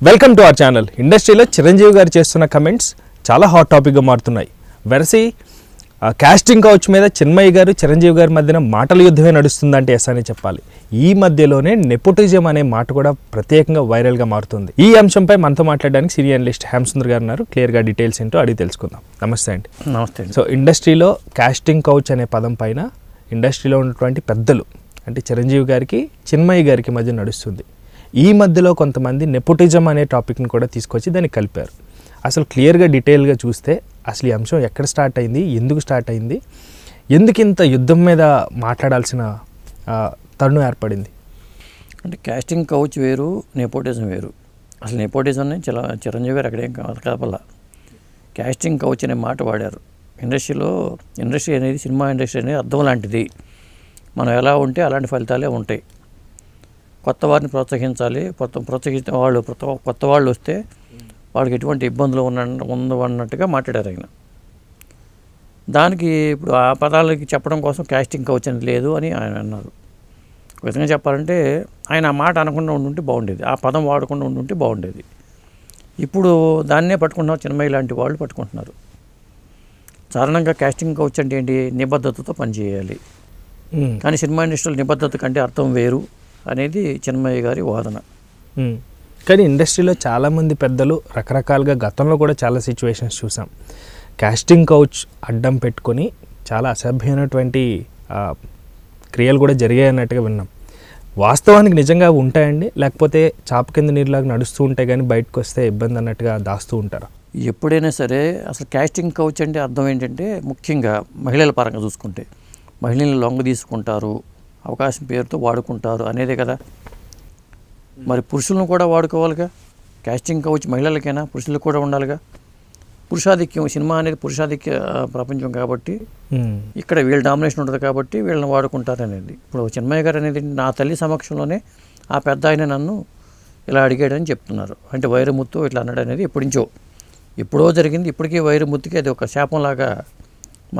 Welcome to our channel. ఇండస్ట్రీలో చిరంజీవి గారు చేస్తున్న కమెంట్స్ చాలా హాట్ టాపిక్గా మారుతున్నాయి. వెరసి కాస్టింగ్ కౌచ్ మీద చిన్మయ్య గారు చిరంజీవి గారి మధ్యన మాటల యుద్ధమే నడుస్తుందంటే ఎస్ అని చెప్పాలి. ఈ మధ్యలోనే నెపోటిజం అనే మాట కూడా ప్రత్యేకంగా వైరల్గా మారుతుంది. ఈ అంశంపై మనతో మాట్లాడడానికి సీనియర్ అనలిస్ట్ హేమసుందర్ గారు ఉన్నారు. క్లియర్గా డీటెయిల్స్ ఏంటో అడిగి తెలుసుకుందాం. నమస్తే అండి. నమస్తే. సో ఇండస్ట్రీలో కాస్టింగ్ కౌచ్ అనే పదం పైన ఇండస్ట్రీలో ఉన్నటువంటి పెద్దలు అంటే చిరంజీవి గారికి చిన్మయ్య గారికి మధ్య నడుస్తుంది. ఈ మధ్యలో కొంతమంది నెపోటిజం అనే టాపిక్ని కూడా తీసుకొచ్చి దాన్ని కలిపారు. అసలు క్లియర్గా డీటెయిల్గా చూస్తే అసలు ఈ అంశం ఎక్కడ స్టార్ట్ అయింది, ఎందుకు స్టార్ట్ అయింది, ఎందుకు ఇంత యుద్ధం మీద మాట్లాడాల్సిన తరుణం ఏర్పడింది? అంటే కాస్టింగ్ కౌచ్ వేరు, నెపోటిజం వేరు. అసలు నెపోటిజంని చిరంజీవి గారు అక్కడేం కలపల. కాస్టింగ్ కౌచ్ అనే మాట వాడారు. ఇండస్ట్రీ అనేది, సినిమా ఇండస్ట్రీ అనేది అద్దం లాంటిది. మనం ఎలా ఉంటే అలాంటి ఫలితాలే ఉంటాయి. కొత్త వారిని ప్రోత్సహించాలి. ప్రోత్సహించిన వాళ్ళు కొత్త వాళ్ళు వస్తే వాళ్ళకి ఎటువంటి ఇబ్బందులు ఉండవన్నట్టుగా మాట్లాడారు ఆయన. దానికి ఇప్పుడు ఆ పదాలకి చెప్పడం కోసం కాస్టింగ్ కౌచ్ అనేది లేదు అని ఆయన అన్నారు. ఒక విధంగా చెప్పాలంటే ఆయన ఆ మాట అనకుండా ఉండుంటే బాగుండేది, ఆ పదం వాడకుండా ఉండుంటే బాగుండేది. ఇప్పుడు దాన్నే పట్టుకుంటున్నారు, చిన్మయ్య లాంటి వాళ్ళు పట్టుకుంటున్నారు. సాధారణంగా కాస్టింగ్ కౌచ్ అంటే ఏంటి? నిబద్ధతతో పనిచేయాలి. కానీ సినిమా ఇండస్ట్రీలో నిబద్ధత కంటే అర్థం వేరు అనేది చిన్మయ్య గారి వాదన. కానీ ఇండస్ట్రీలో చాలామంది పెద్దలు రకరకాలుగా గతంలో కూడా చాలా సిచ్యువేషన్స్ చూసాం. కాస్టింగ్ కౌచ్ అడ్డం పెట్టుకొని చాలా అసభ్యమైనటువంటి క్రియలు కూడా జరిగాయి అన్నట్టుగా విన్నాం. వాస్తవానికి నిజంగా ఉంటాయండి, లేకపోతే చాప కింద నీరులాగా నడుస్తూ ఉంటాయి కానీ బయటకు వస్తే ఇబ్బంది అన్నట్టుగా దాస్తూ ఉంటారా? ఎప్పుడైనా సరే అసలు కాస్టింగ్ కౌచ్ అంటే అర్థం ఏంటంటే, ముఖ్యంగా మహిళల పరంగా చూసుకుంటే మహిళలను లొంగ తీసుకుంటారు, అవకాశం పేరుతో వాడుకుంటారు అనేదే కదా. మరి పురుషులను కూడా వాడుకోవాలిగా. కాస్టింగ్ కౌచ్ మహిళలకైనా, పురుషులకు కూడా ఉండాలిగా. పురుషాధిక్యం, సినిమా అనేది పురుషాధిక్య ప్రపంచం కాబట్టి ఇక్కడ వీళ్ళ డామినేషన్ ఉంటుంది కాబట్టి వీళ్ళని వాడుకుంటారు అనేది. ఇప్పుడు చిన్మయ్య గారు అనేది నా తల్లి సమక్షంలోనే ఆ పెద్ద ఆయన నన్ను ఇలా అడిగాడని చెప్తున్నారు. అంటే వైరముత్తు ఇట్లా అన్నాడు అనేది ఎప్పుడో జరిగింది. ఇప్పటికీ వైరముత్తుకి అది ఒక శాపంలాగా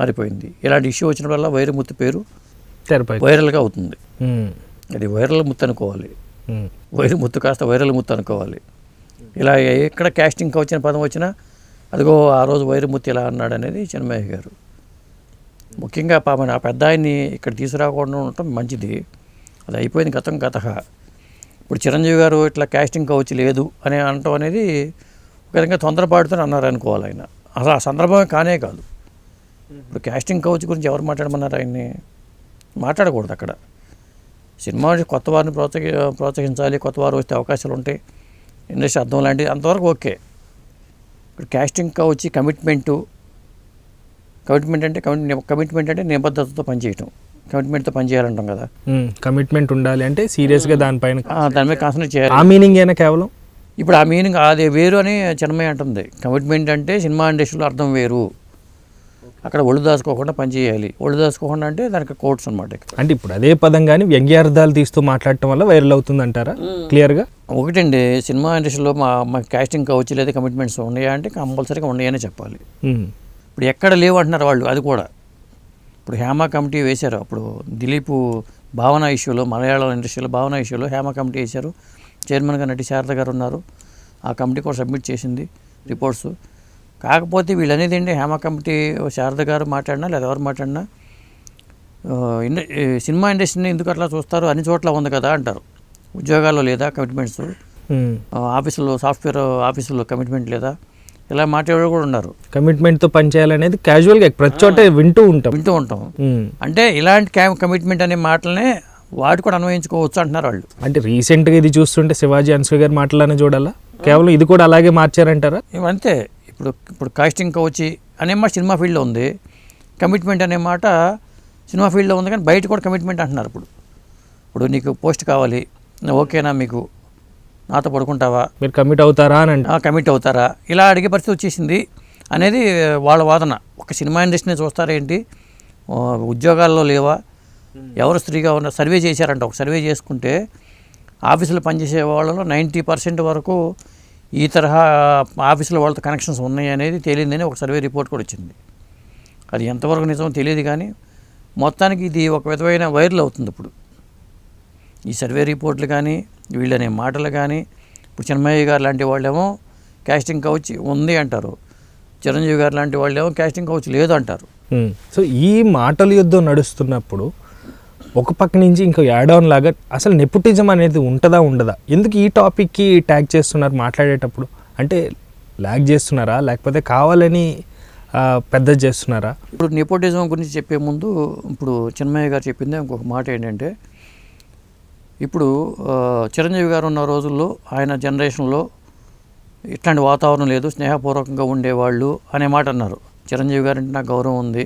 మారిపోయింది. ఇలాంటి ఇష్యూ వచ్చినప్పుడల్లా వైరముత్తు పేరు వైరల్గా అవుతుంది. అది వైరల్ ముత్తు అనుకోవాలి, వైరముత్తు కాస్త వైరల్ ముత్తు అనుకోవాలి. ఇలా ఎక్కడ కాస్టింగ్ కౌచ్ అనే పదం వచ్చినా అదిగో ఆ రోజు వైరముత్తు ఇలా అన్నాడు అనేది చిన్మయ్య గారు. ముఖ్యంగా పాపం ఆ పెద్ద ఆయన్ని ఇక్కడ తీసుకురాకుండా ఉండటం మంచిది. అది అయిపోయింది, గతం గతః. ఇప్పుడు చిరంజీవి గారు ఇట్లా కాస్టింగ్ కౌచ్ లేదు అని అనటం అనేది ఒక విధంగా తొందరపాటుతో అన్నారు అనుకోవాలి. ఆయన అసలు ఆ సందర్భమే కానే కాదు. ఇప్పుడు కాస్టింగ్ కౌచ్ గురించి ఎవరు మాట్లాడమన్నారు? ఆయన్ని మాట్లాడకూడదు. అక్కడ సినిమా కొత్త వారిని ప్రోత్సహించాలి, కొత్త వారు వస్తే అవకాశాలు ఉంటాయి, ఇండస్ట్రీ అర్థం లాంటిది, అంతవరకు ఓకే. ఇప్పుడు కాస్టింగ్ కౌచ్ కమిట్మెంట్ అంటే నిబద్ధతతో పనిచేయటం, కమిట్మెంట్తో పనిచేయాలంటాం కదా. కమిట్మెంట్ ఉండాలి అంటే సీరియస్గా దాని మీద కాన్సన్ట్రేట్ చేయాలి. ఆ మీనింగ్ అయినా కేవలం ఇప్పుడు ఆ మీనింగ్ అది వేరు అని చిన్మయ్య అంటుంది. కమిట్మెంట్ అంటే సినిమా ఇండస్ట్రీలో అర్థం వేరు. అక్కడ ఒళ్ళు దాచుకోకుండా పనిచేయాలి. ఒళ్ళు దాచుకోకుండా అంటే దానికి కోర్ట్స్ అనమాట. అంటే ఇప్పుడు అదే పదం కానీ వ్యంగ్యార్థాలు తీస్తూ మాట్లాడటం వల్ల వైరల్ అవుతుంది అంటారా? క్లియర్గా ఒకటండి, సినిమా ఇండస్ట్రీలో మా కాస్టింగ్ కౌచ్ లేదా కమిట్మెంట్స్ ఉన్నాయా అంటే కంపల్సరీగా ఉన్నాయని చెప్పాలి. ఇప్పుడు ఎక్కడ లేవు అంటున్నారు వాళ్ళు. అది కూడా ఇప్పుడు హేమ కమిటీ వేశారు. అప్పుడు దిలీప్ భావన ఇష్యూలో, మలయాళం ఇండస్ట్రీలో భావన ఇష్యూలో హేమ కమిటీ వేశారు. చైర్మన్గా నటి శారద గారు ఉన్నారు. ఆ కమిటీ కూడా సబ్మిట్ చేసింది రిపోర్ట్స్. కాకపోతే వీళ్ళు అనేది ఏంటి, హేమ కమిటీ శారద గారు మాట్లాడినా లేదా ఎవరు మాట్లాడినా సినిమా ఇండస్ట్రీని ఎందుకు అట్లా చూస్తారు, అన్ని చోట్ల ఉంది కదా అంటారు. ఉద్యోగాల్లో లేదా కమిట్మెంట్స్, ఆఫీసులో సాఫ్ట్వేర్ ఆఫీసులో కమిట్మెంట్ లేదా, ఇలా మాట్లాడే కూడా ఉన్నారు. కమిట్మెంట్తో పనిచేయాలనేది క్యాజువల్గా ప్రతి చోట వింటూ ఉంటాం. అంటే ఇలాంటి కమిట్మెంట్ అనే మాటలనే వాటి కూడా అన్వయించుకోవచ్చు అంటున్నారు వాళ్ళు. అంటే రీసెంట్గా ఇది చూస్తుంటే శివాజీ అనసూయ గారి మాటలనే చూడాలా? కేవలం ఇది కూడా అలాగే మార్చారంటారా? అంతే. ఇప్పుడు కాస్టింగ్ కౌచ్ అనే మాట సినిమా ఫీల్డ్లో ఉంది, కమిట్మెంట్ అనే మాట సినిమా ఫీల్డ్లో ఉంది, కానీ బయట కూడా కమిట్మెంట్ అంటున్నారు. ఇప్పుడు నీకు పోస్ట్ కావాలి, ఓకేనా, మీకు నాతో పడుకుంటావా, మీరు కమిట్ అవుతారా అని కమిట్ అవుతారా, ఇలా అడిగే పరిస్థితి వచ్చేసింది అనేది వాళ్ళ వాదన. ఒక సినిమా ఇండస్ట్రీని చూస్తారేంటి, ఉద్యోగాల్లో లేవా, ఎవరు స్త్రీగా ఉన్న సర్వే చేశారంట. ఒక సర్వే చేసుకుంటే ఆఫీసులో పనిచేసే వాళ్ళలో 90% వరకు ఈ తరహా ఆఫీసులో వాళ్ళతో కనెక్షన్స్ ఉన్నాయి అనేది తేలిందని ఒక సర్వే రిపోర్ట్ కూడా వచ్చింది. అది ఎంతవరకు నిజమో తెలియదు, కానీ మొత్తానికి ఇది ఒక విధమైన వైరల్ అవుతుంది. ఇప్పుడు ఈ సర్వే రిపోర్ట్లు కానీ, వీళ్ళనే మాటలు కానీ, ఇప్పుడు చిన్మయ్య గారు లాంటి వాళ్ళేమో క్యాస్టింగ్ కౌచ్ ఉంది అంటారు, చిరంజీవి గారు లాంటి వాళ్ళేమో క్యాస్టింగ్ కౌచ్ లేదు అంటారు. సో ఈ మాటల యుద్ధం నడుస్తున్నప్పుడు ఒక పక్క నుంచి ఇంకో యాడ్ ఆన్ లాగా అసలు నెపోటిజం అనేది ఉంటుందా ఉండదా? ఎందుకు ఈ టాపిక్కి ట్యాగ్ చేస్తున్నారు మాట్లాడేటప్పుడు? అంటే ల్యాగ్ చేస్తున్నారా లేకపోతే కావాలని పెద్ద చేస్తున్నారా? ఇప్పుడు నెపోటిజం గురించి చెప్పే ముందు ఇప్పుడు చిన్మయ్య గారు చెప్పింది ఇంకొక మాట ఏంటంటే, ఇప్పుడు చిరంజీవి గారు ఉన్న రోజుల్లో ఆయన జనరేషన్లో ఇట్లాంటి వాతావరణం లేదు, స్నేహపూర్వకంగా ఉండేవాళ్ళు అనే మాట అన్నారు. చిరంజీవి గారు అంటే నాకు గౌరవం ఉంది,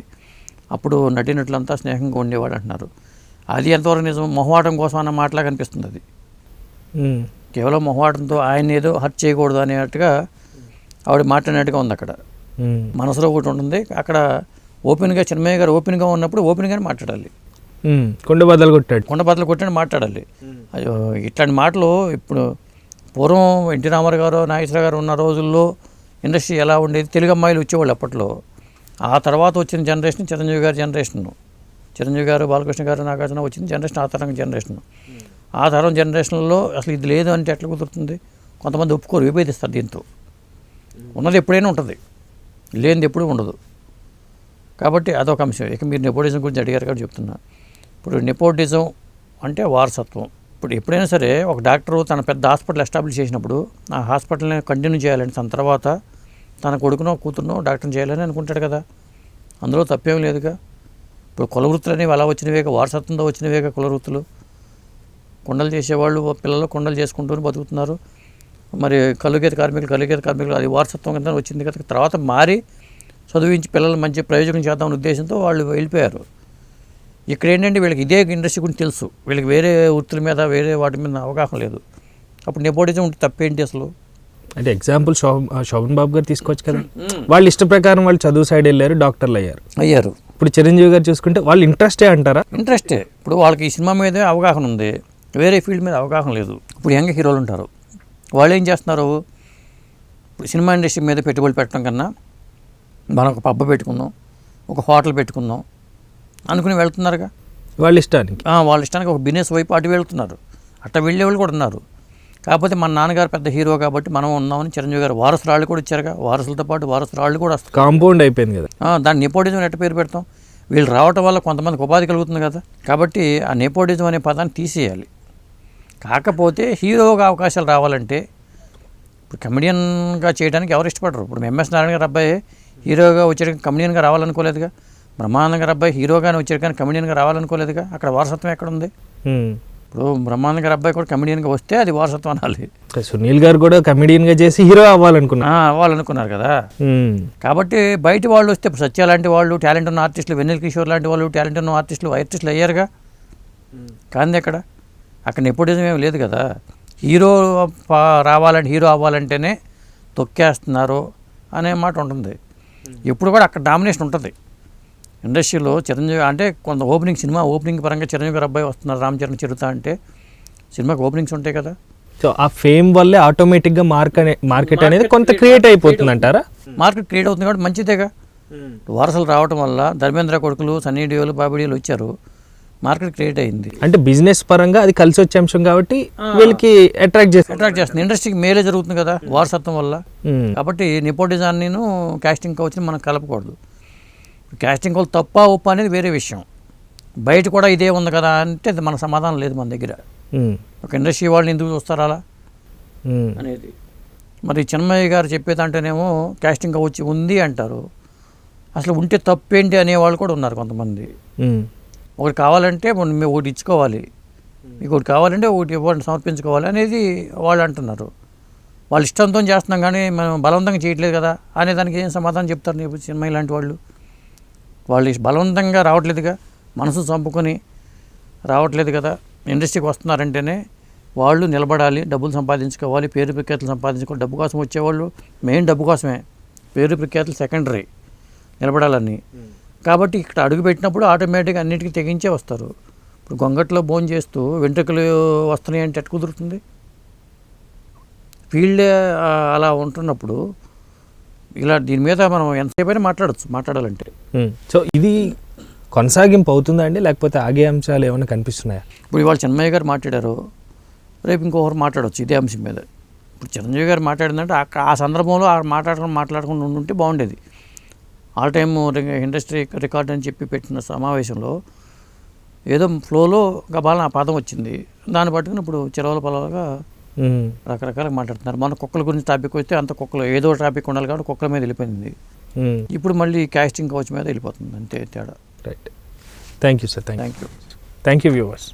అప్పుడు నటినట్లంతా స్నేహంగా ఉండేవాడు అంటున్నారు. అది ఎంతవరకు నిజం? మొహమాటం కోసం అన్న మాటలా కనిపిస్తుంది. అది కేవలం మొహమాటంతో ఆయన ఏదో హర్ట్ చేయకూడదు అనేట్టుగా ఆవిడ మాట్లాడినట్టుగా ఉంది. అక్కడ మనసులో ఒకటి ఉంటుంది, అక్కడ ఓపెన్గా చిన్మయ్య గారు ఓపెన్గా ఉన్నప్పుడు ఓపెన్గానే మాట్లాడాలి. కొండ బద్దలు కొట్టాడు మాట్లాడాలి. అయ్యో ఇట్లాంటి మాటలు ఇప్పుడు పూర్వం ఎన్టీ రామారావు గారు, నాగేశ్వర గారు ఉన్న రోజుల్లో ఇండస్ట్రీ ఎలా ఉండేది, తెలుగు అమ్మాయిలు వచ్చేవాళ్ళు అప్పట్లో. ఆ తర్వాత వచ్చిన జనరేషన్ చిరంజీవి గారి జనరేషన్, చిరంజీవి గారు, బాలకృష్ణ గారు, నాగార్జున వచ్చిన జనరేషన్, ఆ తరం జనరేషన్. ఆ తరం జనరేషన్లో అసలు ఇది లేదు అంటే ఎట్లా కుదురుతుంది? కొంతమంది ఒప్పుకోరు, విభేదిస్తారు. దీంతో ఉన్నది ఎప్పుడైనా ఉంటుంది, లేనిది ఎప్పుడూ ఉండదు. కాబట్టి అదొక అంశం. ఇక మీరు నెపోటిజం గురించి అడిగారు కాబట్టి చెప్తున్నా. ఇప్పుడు నెపోటిజం అంటే వారసత్వం. ఇప్పుడు ఎప్పుడైనా సరే ఒక డాక్టరు తన పెద్ద హాస్పిటల్ ఎస్టాబ్లిష్ చేసినప్పుడు ఆ హాస్పిటల్ని కంటిన్యూ చేయాలని, తన తర్వాత తన కొడుకునో కూతురునో డాక్టర్ని చేయాలని అనుకుంటాడు కదా, అందులో తప్పేం లేదుగా. ఇప్పుడు కులవృత్తులు అనేవి అలా వచ్చినవేగా, వారసత్వంతో వచ్చినవేగా కులవృత్తులు. కుండలు చేసేవాళ్ళు పిల్లలు కుండలు చేసుకుంటూ బతుకుతున్నారు. మరి కలుగేత కార్మికులు అది వారసత్వం కింద వచ్చింది కదా. తర్వాత మారి చదివించి పిల్లలు మంచి ప్రయోజనం చేద్దామనే ఉద్దేశంతో వాళ్ళు వెళ్ళిపోయారు. ఇక్కడ ఏంటంటే వీళ్ళకి ఇదే ఇండస్ట్రీ గురించి తెలుసు, వీళ్ళకి వేరే వృత్తుల మీద వేరే వాటి మీద అవగాహన లేదు. అప్పుడు నెపోటిజం ఉంటే తప్పేంటి అసలు? అంటే ఎగ్జాంపుల్ శోభన్ బాబు గారు తీసుకోవచ్చు కదా. వాళ్ళు ఇష్ట ప్రకారం వాళ్ళు చదువు సైడ్ వెళ్ళారు, డాక్టర్లు అయ్యారు. ఇప్పుడు చిరంజీవి గారు చూసుకుంటే వాళ్ళు ఇంట్రెస్టే అంటారా? ఇంట్రెస్టే. ఇప్పుడు వాళ్ళకి ఈ సినిమా మీదే అవగాహన ఉంది, వేరే ఫీల్డ్ మీద అవగాహన లేదు. ఇప్పుడు యంగ్ హీరోలు ఉంటారు, వాళ్ళు ఏం చేస్తున్నారు? ఇప్పుడు సినిమా ఇండస్ట్రీ మీద పెట్టుబడి పెట్టడం కన్నా మనం ఒక పబ్బ పెట్టుకుందాం, ఒక హోటల్ పెట్టుకుందాం అనుకుని వెళ్తున్నారుగా వాళ్ళ ఇష్టానికి ఒక బిజినెస్ వైపు అటు వెళ్తున్నారు. అట్లా వెళ్ళేవాళ్ళు కూడా ఉన్నారు. కాకపోతే మన నాన్నగారు పెద్ద హీరో కాబట్టి మనం ఉన్నామని చిరంజీవి గారు వారసురాళ్ళు కూడా ఇచ్చారుగా, వారసులతో పాటు వారసురాళ్ళు కూడా వస్తారు. కాంపౌండ్ అయిపోయింది కదా. దాన్ని నెపోటిజం ఎట్ట పేరు పెడతాం? వీళ్ళు రావటం వల్ల కొంతమందికి ఉపాధి కలుగుతుంది కదా. కాబట్టి ఆ నెపోటిజం అనే పదాన్ని తీసేయాలి. కాకపోతే హీరోగా అవకాశాలు రావాలంటే ఇప్పుడు కమెడియన్గా చేయడానికి ఎవరు ఇష్టపడరు? ఇప్పుడు ఎంఎస్ నారాయణ గారు అబ్బాయి హీరోగా వచ్చాడు, కమెడియన్గా రావాలనుకోలేదుగా. బ్రహ్మానంద గారు అబ్బాయి హీరోగానే వచ్చాడు కానీ కమెడియన్గా రావాలనుకోలేదుగా. అక్కడ వారసత్వం ఎక్కడ ఉంది? ఇప్పుడు బ్రహ్మానంద గారి అబ్బాయి కూడా కమెడియన్గా వస్తే అది వారసత్వం అనాలి. సునీల్ గారు కూడా కమెడియన్గా చేసి హీరో అవ్వాలనుకున్నారు కదా. కాబట్టి బయట వాళ్ళు వస్తే ఇప్పుడు సత్య లాంటి వాళ్ళు టాలెంట్ ఉన్న ఆర్టిస్టులు, వెన్నెల కిషోర్ లాంటి వాళ్ళు టాలెంట్ ఉన్న ఆర్టిస్టులు అయ్యారుగా. కానీ అక్కడ నెపోటిజం ఏమి లేదు కదా. హీరో రావాలంటే, హీరో అవ్వాలంటేనే తొక్కేస్తున్నారు అనే మాట ఉంటుంది. ఎప్పుడు కూడా అక్కడ డామినేషన్ ఉంటుంది ఇండస్ట్రీలో. చిరంజీవి అంటే కొంత సినిమా ఓపెనింగ్ పరంగా చిరంజీవి గారు అబ్బాయి వస్తున్నారు, రామ్ చరణ్ చిరుత అంటే సినిమాకి ఓపెనింగ్స్ ఉంటాయి కదా. సో ఆ ఫేమ్ వల్లే ఆటోమేటిక్గా మార్కెట్ అనేది కొంత క్రియేట్ అయిపోతుంది అంటారా? మార్కెట్ క్రియేట్ అవుతుంది కాబట్టి మంచిదేగా. వారసులు రావటం వల్ల ధర్మేంద్ర కొడుకులు, సన్నీ డియోలు, బాబిడియోలు వచ్చారు, మార్కెట్ క్రియేట్ అయింది. అంటే బిజినెస్ పరంగా అది కలిసి వచ్చే అంశం కాబట్టి వీళ్ళకి అట్రాక్ట్ చేస్తుంది. ఇండస్ట్రీకి మేలే జరుగుతుంది కదా వారసత్వం వల్ల. కాబట్టి నెపోటిజాన్ని కాస్టింగ్ కౌచ్ని మనం కలపకూడదు. కాస్టింగ్ కౌచ్ తప్ప ఒప్ప అనేది వేరే విషయం. బయట కూడా ఇదే ఉంది కదా అంటే మన సమాధానం లేదు మన దగ్గర. ఒక ఇండస్ట్రీ వాళ్ళని ఎందుకు చూస్తారు అలా అనేది. మరి చిన్మయ్య గారు చెప్పేదంటేనేమో కాస్టింగ్ కౌచ్ ఉంది అంటారు, అసలు ఉంటే తప్పేంటి అనేవాళ్ళు కూడా ఉన్నారు కొంతమంది. ఒకటి కావాలంటే మేము ఒకటి ఇచ్చుకోవాలి, మీకు ఒకటి కావాలంటే ఒకటి ఇవ్వండి, సమర్పించుకోవాలి అనేది వాళ్ళు అంటున్నారు. వాళ్ళ ఇష్టంతో చేస్తున్నాం కానీ మనం బలవంతంగా చేయట్లేదు కదా అనే దానికి ఏం సమాధానం చెప్తారు ఇప్పుడు సినిమా ఇలాంటి వాళ్ళు? వాళ్ళు బలవంతంగా రావట్లేదుగా, మనసు చంపుకొని రావట్లేదు కదా. ఇండస్ట్రీకి వస్తున్నారంటేనే వాళ్ళు నిలబడాలి, డబ్బులు సంపాదించుకోవాలి, పేరు ప్రఖ్యాతులు సంపాదించుకోవాలి. డబ్బు కోసం వచ్చేవాళ్ళు మెయిన్ డబ్బు కోసమే, పేరు ప్రఖ్యాతులు సెకండరీ, నిలబడాలని. కాబట్టి ఇక్కడ అడుగు పెట్టినప్పుడు ఆటోమేటిక్గా అన్నిటికీ తెగించే వస్తారు. ఇప్పుడు గొంగట్లో భోజనం చేస్తూ వెంట్రుకలు వస్తున్నాయి అంటే ఎట్టు కుదురుతుంది? ఫీల్డే అలా ఉంటున్నప్పుడు ఇలా దీని మీద మనం ఎంతసేపైనా మాట్లాడాలంటే. సో ఇది కొనసాగింపు అవుతుందా అండి, లేకపోతే ఆగే అంశాలు ఏమైనా కనిపిస్తున్నాయా? ఇప్పుడు ఇవాళ చిన్మయ్య గారు మాట్లాడారు, రేపు ఇంకొకరు మాట్లాడవచ్చు ఇదే అంశం మీద. ఇప్పుడు చిరంజీవి గారు మాట్లాడిందంటే ఆ సందర్భంలో మాట్లాడుకుని ఉండుంటే బాగుండేది. ఆల్ టైమ్ ఇండస్ట్రీ రికార్డ్ అని చెప్పి పెట్టిన సమావేశంలో ఏదో ఫ్లోలో గబాలను ఆ పదం వచ్చింది, దాన్ని పట్టుకుని ఇప్పుడు చిరవల పొలవగా రకరకాలుగా మాట్లాడుతున్నారు. మన కుక్కల గురించి టాపిక్ వస్తే అంత కుక్కలు ఏదో టాపిక్ ఉండాలి కాబట్టి కుక్కల మీద వెళ్ళిపోయింది. ఇప్పుడు మళ్ళీ కాస్టింగ్ కౌచ్ మీద వెళ్ళిపోతుంది, అంతే తేడా. Right. Thank you sir. Thank you. Thank you viewers.